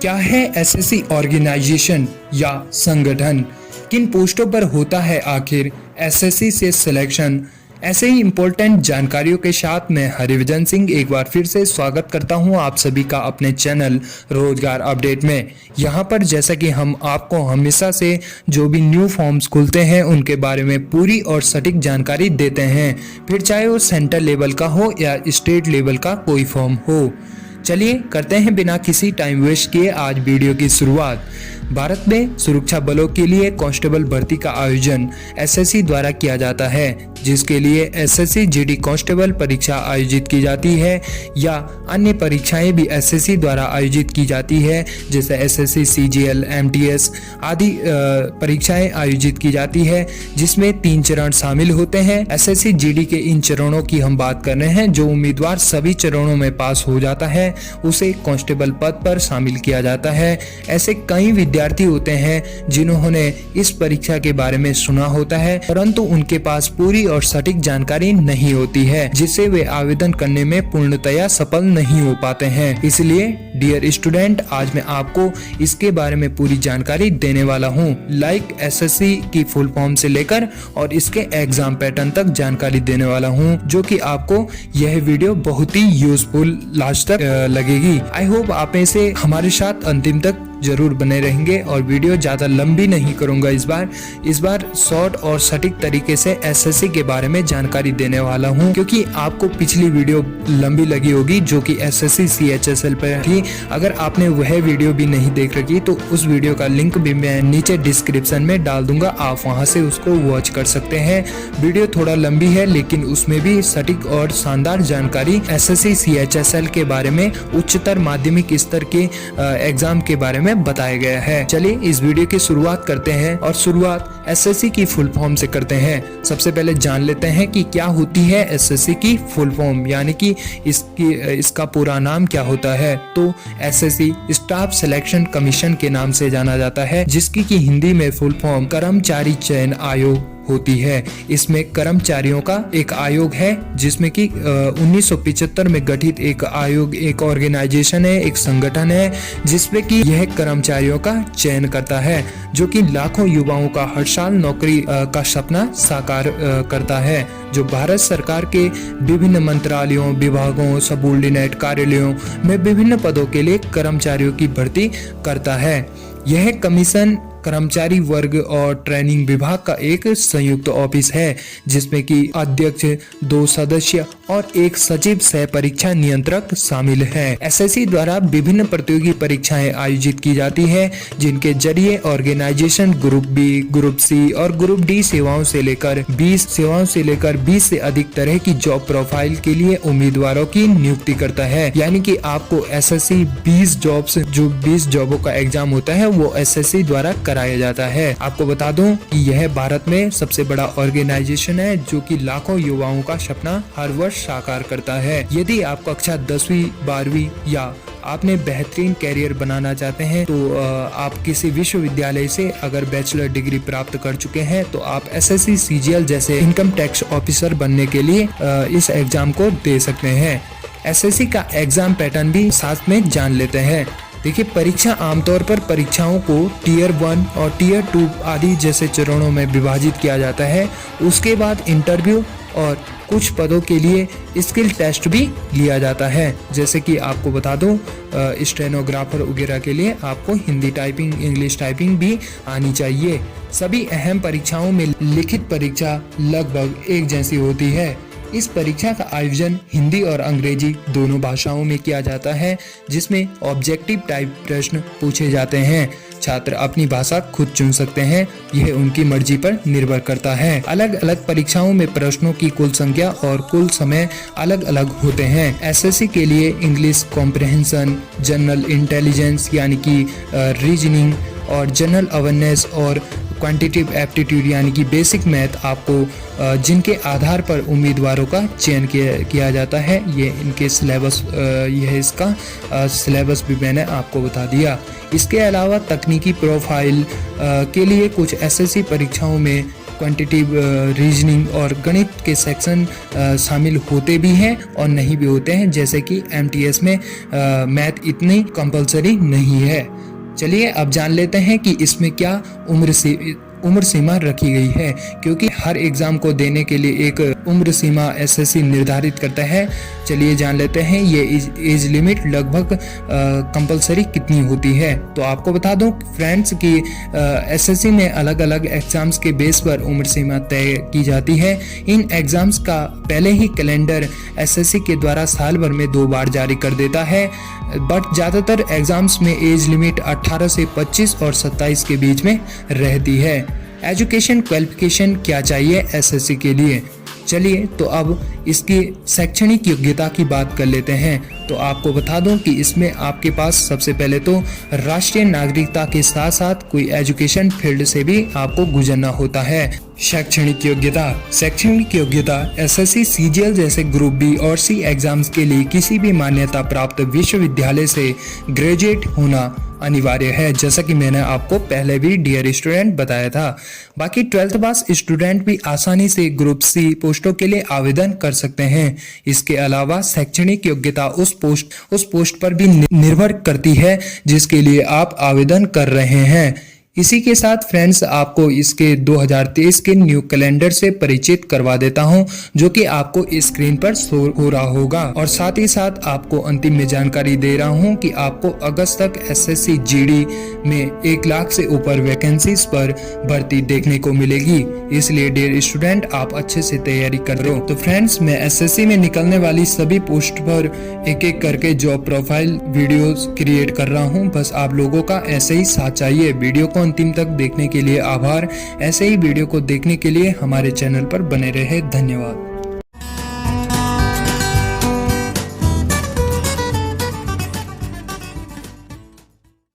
क्या है SSC organisation या संगठन? किन पोस्टों पर होता है आखिर एसएससी से सिलेक्शन? ऐसे ही इम्पोर्टेंट जानकारियों के साथ मैं हरिविजन सिंह एक बार फिर से स्वागत करता हूं आप सभी का अपने चैनल रोजगार अपडेट में। यहां पर जैसा कि हम आपको हमेशा से जो भी न्यू फॉर्म्स खुलते हैं उनके बारे में पूरी और सटीक जानकारी देते हैं, फिर चाहे वो सेंट्रल लेवल का हो या स्टेट लेवल का कोई फॉर्म हो। चलिए करते हैं बिना किसी टाइम वेस्ट किए आज वीडियो की शुरुआत। भारत में सुरक्षा बलों के लिए कांस्टेबल भर्ती का आयोजन एसएससी द्वारा किया जाता है, जिसके लिए एसएससी जीडी कांस्टेबल परीक्षा आयोजित की जाती है या अन्य परीक्षाएं भी एसएससी द्वारा आयोजित की जाती है, जैसे एसएससी सीजीएल एमटीएस आदि परीक्षाएं आयोजित की जाती है, जिसमें 3 चरण शामिल होते हैं। एसएससी जीडी के इन चरणों की हम बात कर रहे हैं। जो उम्मीदवार सभी चरणों में पास हो जाता है उसे कांस्टेबल पद पर शामिल किया जाता है। ऐसे कई विद्यार्थी होते हैं जिन्होंने इस परीक्षा के बारे में सुना होता है, परंतु उनके पास पूरी और सटीक जानकारी नहीं होती है, जिससे वे आवेदन करने में पूर्णतया सफल नहीं हो पाते हैं। इसलिए डियर स्टूडेंट, आज मैं आपको इसके बारे में पूरी जानकारी देने वाला हूँ। लाइक एसएससी की फुल फॉर्म से लेकर और इसके एग्जाम पैटर्न तक जानकारी देने वाला हूँ, जो कि आपको यह वीडियो बहुत ही यूजफुल लास्ट तक लगेगी। आई होप आप इसे हमारे साथ अंतिम तक जरूर बने रहेंगे और वीडियो ज्यादा लंबी नहीं करूंगा। इस बार शॉर्ट और सटीक तरीके से एसएससी के बारे में जानकारी देने वाला हूं, क्योंकि आपको पिछली वीडियो लंबी लगी होगी जो कि एसएससी सीएचएसएल पर थी। अगर आपने वह वीडियो भी नहीं देख रखी तो उस वीडियो का लिंक भी मैं नीचे डिस्क्रिप्शन में डाल दूंगा, आप वहां से उसको वॉच कर सकते हैं। वीडियो थोड़ा लंबी है लेकिन उसमें भी सटीक और शानदार जानकारी एसएससी सीएचएसएल के बारे में, उच्चतर माध्यमिक स्तर के एग्जाम के बारे में बताया गया है। चलिए इस वीडियो की शुरुआत करते हैं और शुरुआत एसएससी की फुल फॉर्म से करते हैं। सबसे पहले जान लेते हैं कि क्या होती है एसएससी की फुल फॉर्म, यानी कि इसका पूरा नाम क्या होता है। तो एसएससी स्टाफ सिलेक्शन कमीशन के नाम से जाना जाता है, जिसकी की हिंदी में फुल फॉर्म कर्मचारी चयन आयोग होती है। इसमें कर्मचारियों का एक आयोग है, जिसमें कि 1975 में गठित एक आयोग, एक ऑर्गेनाइजेशन है, एक संगठन है, जिसमें कि यह कर्मचारियों का चयन करता है, जो कि लाखों युवाओं का हर साल नौकरी का सपना साकार करता है, जो भारत सरकार के विभिन्न मंत्रालयों, विभागों, सबऑर्डिनेट कार्यालयों में विभिन्न पदों के लिए कर्मचारियों की भर्ती करता है। यह कमीशन कर्मचारी वर्ग और ट्रेनिंग विभाग का एक संयुक्त ऑफिस है, जिसमें कि अध्यक्ष, 2 सदस्य और 1 सचिव सह परीक्षा नियंत्रक शामिल है। एसएससी द्वारा विभिन्न प्रतियोगी परीक्षाएं आयोजित की जाती है, जिनके जरिए organisation group B, group C और ग्रुप डी सेवाओं से लेकर 20 से अधिक तरह की जॉब प्रोफाइल के लिए उम्मीदवारों की नियुक्ति करता है। यानी कि आपको एसएससी 20 जॉबों का एग्जाम होता है वो एसएससी द्वारा कराया जाता है। आपको बता दूं कि यह भारत में सबसे बड़ा ऑर्गेनाइजेशन है, जो कि लाखों युवाओं का सपना हर वर्ष साकार करता है। यदि आप कक्षा 10वीं 12वीं या आपने बेहतरीन कैरियर बनाना चाहते हैं तो आप किसी विश्वविद्यालय से अगर बैचलर डिग्री प्राप्त कर चुके हैं तो आप एसएससी सीजीएल जैसे इनकम टैक्स ऑफिसर बनने के लिए इस एग्जाम को दे सकते हैं। एसएससी का एग्जाम पैटर्न भी साथ में जान लेते हैं। देखिए, परीक्षा आमतौर पर परीक्षाओं को टियर 1 और टियर 2 आदि जैसे चरणों में विभाजित किया जाता है। उसके बाद इंटरव्यू और कुछ पदों के लिए स्किल टेस्ट भी लिया जाता है। जैसे कि आपको बता दूं, स्टेनोग्राफर वगैरह के लिए आपको हिंदी टाइपिंग, इंग्लिश टाइपिंग भी आनी चाहिए। सभी अहम परीक्षाओं में लिखित परीक्षा लगभग एक जैसी होती है। इस परीक्षा का आयोजन हिंदी और अंग्रेजी दोनों भाषाओं में किया जाता है, जिसमें ऑब्जेक्टिव टाइप प्रश्न पूछे जाते हैं। छात्र अपनी भाषा खुद चुन सकते हैं, यह उनकी मर्जी पर निर्भर करता है। अलग अलग परीक्षाओं में प्रश्नों की कुल संख्या और कुल समय अलग अलग होते हैं। एसएससी के लिए इंग्लिश कॉम्प्रिहेंशन, जनरल इंटेलिजेंस यानी कि रीजनिंग और जनरल अवेयरनेस और क्वांटिटेटिव एप्टीट्यूड यानी कि बेसिक मैथ आपको जिनके आधार पर उम्मीदवारों का चयन किया जाता है, ये इनके सिलेबस, यह इसका सिलेबस भी मैंने आपको बता दिया। इसके अलावा तकनीकी प्रोफाइल के लिए कुछ एसएससी परीक्षाओं में क्वांटिटिव रीजनिंग और गणित के सेक्शन शामिल होते भी हैं और नहीं भी होते हैं, जैसे कि एमटीएस में मैथ इतनी कंपलसरी नहीं है। चलिए अब जान लेते हैं कि इसमें क्या उम्र सीमा रखी गई है, क्योंकि हर एग्जाम को देने के लिए एक उम्र सीमा एसएससी निर्धारित करता है। चलिए जान लेते हैं ये एज लिमिट लगभग कंपलसरी कितनी होती है। तो आपको बता दूं फ्रेंड्स कि एसएससी में अलग अलग एग्जाम्स के बेस पर उम्र सीमा तय की जाती है। इन एग्जाम्स का पहले ही कैलेंडर एसएससी के द्वारा साल भर में 2 बार जारी कर देता है, बट ज़्यादातर एग्जाम्स में एज लिमिट 18 से 25 और 27 के बीच में रहती है। एजुकेशन क्वालिफिकेशन क्या चाहिए एसएससी के लिए? चलिए तो अब इसकी शैक्षणिक योग्यता की बात कर लेते हैं। तो आपको बता दूं कि इसमें आपके पास सबसे पहले तो राष्ट्रीय नागरिकता के साथ साथ कोई एजुकेशन फील्ड से भी आपको गुजरना होता है। शैक्षणिक योग्यता एसएससी सीजीएल जैसे ग्रुप बी और सी एग्जाम्स के लिए किसी भी मान्यता प्राप्त विश्वविद्यालय से ग्रेजुएट होना अनिवार्य है, जैसा कि मैंने आपको पहले भी डियर स्टूडेंट बताया था। बाकी 12th पास स्टूडेंट भी आसानी से ग्रुप सी पोस्टों के लिए आवेदन कर सकते हैं। इसके अलावा शैक्षणिक योग्यता उस पोस्ट पर भी निर्भर करती है जिसके लिए आप आवेदन कर रहे हैं। इसी के साथ फ्रेंड्स आपको इसके 2023 के न्यू कैलेंडर से परिचित करवा देता हूं, जो कि आपको स्क्रीन पर शो हो रहा होगा। और साथ ही साथ आपको अंतिम में जानकारी दे रहा हूं कि आपको अगस्त तक एसएससी जीडी में 1 लाख से ऊपर वैकेंसीज पर भर्ती देखने को मिलेगी। इसलिए डियर स्टूडेंट आप अच्छे से तैयारी कर लो। तो फ्रेंड्स मैं एसएससी में निकलने वाली सभी पोस्ट पर एक एक करके जॉब प्रोफाइल वीडियोस क्रिएट कर रहा हूँ। बस आप लोगों का ऐसे ही साथ चाहिए। वीडियो को अंतिम तक देखने के लिए आभार। ऐसे ही वीडियो को देखने के लिए हमारे चैनल पर बने रहे। धन्यवाद।